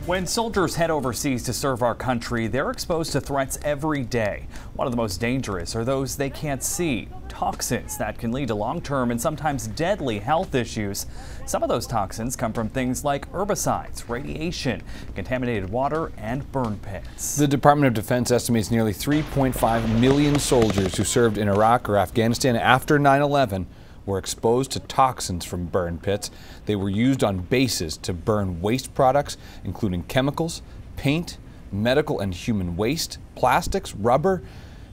When soldiers head overseas to serve our country, they're exposed to threats every day. One of the most dangerous are those they can't see. Toxins that can lead to long-term and sometimes deadly health issues. Some of those toxins come from things like herbicides, radiation, contaminated water, and burn pits. The Department of Defense estimates nearly 3.5 million soldiers who served in Iraq or Afghanistan after 9/11 were exposed to toxins from burn pits. They were used on bases to burn waste products, including chemicals, paint, medical and human waste, plastics, rubber,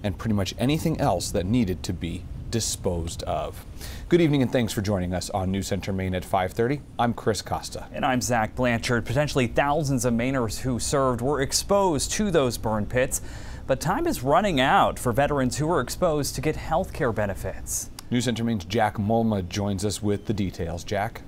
and pretty much anything else that needed to be disposed of. Good evening and thanks for joining us on News Center Maine at 5:30. I'm Chris Costa. And I'm Zach Blanchard. Potentially thousands of Mainers who served were exposed to those burn pits, but time is running out for veterans who were exposed to get health care benefits. News Center Maine's Jack Mulma joins us with the details. Jack?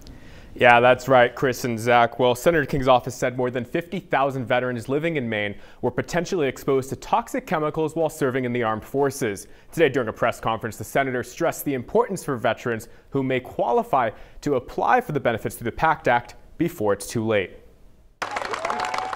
Yeah, that's right, Chris and Zach. Well, Senator King's office said more than 50,000 veterans living in Maine were potentially exposed to toxic chemicals while serving in the armed forces. Today, during a press conference, the senator stressed the importance for veterans who may qualify to apply for the benefits through the PACT Act before it's too late.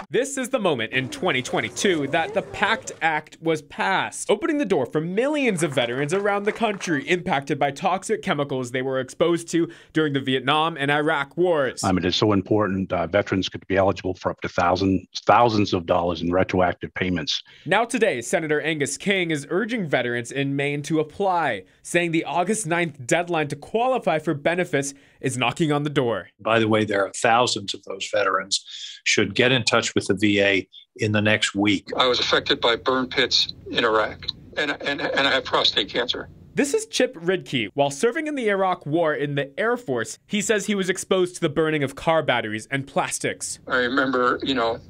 This is the moment in 2022 that the PACT Act was passed, opening the door for millions of veterans around the country impacted by toxic chemicals they were exposed to during the Vietnam and Iraq wars. It is so important. Veterans could be eligible for up to thousands of dollars in retroactive payments. Now today, Senator Angus King is urging veterans in Maine to apply, saying the August 9th deadline to qualify for benefits is knocking on the door. By the way, there are thousands of those veterans. Should get in touch with the VA in the next week. I was affected by burn pits in Iraq, and I have prostate cancer. This is Chip Ridke. While serving in the Iraq War in the Air Force, he says he was exposed to the burning of car batteries and plastics. I remember,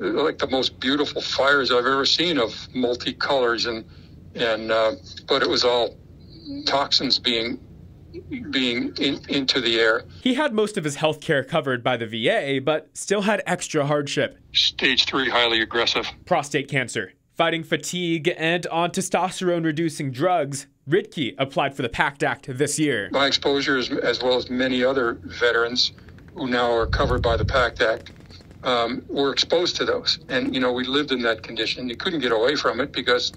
like the most beautiful fires I've ever seen of multicolors, but it was all toxins being into the air. He had most of his health care covered by the VA, but still had extra hardship. Stage 3, highly aggressive. Prostate cancer. Fighting fatigue and on testosterone-reducing drugs, Ridke applied for the PACT Act this year. My exposure, as well as many other veterans who now are covered by the PACT Act, were exposed to those. And, we lived in that condition. You couldn't get away from it because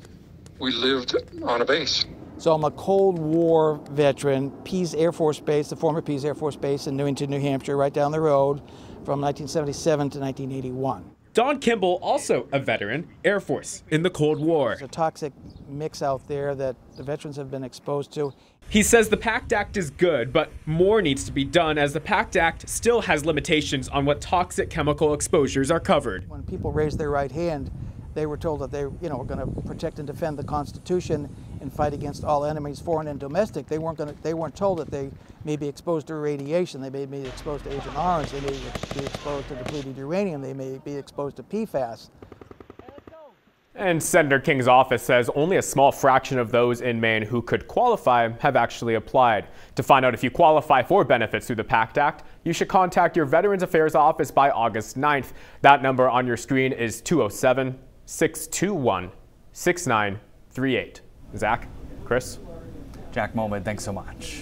we lived on a base. So I'm a Cold War veteran, Pease Air Force Base, the former Pease Air Force Base in Newington, New Hampshire, right down the road from 1977 to 1981. Don Kimball, also a veteran, Air Force in the Cold War. There's a toxic mix out there that the veterans have been exposed to. He says the PACT Act is good, but more needs to be done as the PACT Act still has limitations on what toxic chemical exposures are covered. When people raised their right hand, they were told that they were going to protect and defend the Constitution and fight against all enemies, foreign and domestic. They weren't told that they may be exposed to radiation. They may be exposed to Agent Orange. They may be exposed to depleted uranium. They may be exposed to PFAS. And Senator King's office says only a small fraction of those in Maine who could qualify have actually applied. To find out if you qualify for benefits through the PACT Act, you should contact your Veterans Affairs office by August 9th. That number on your screen is 207-621-6938. Zach, Chris? Jack Mulma, thanks so much.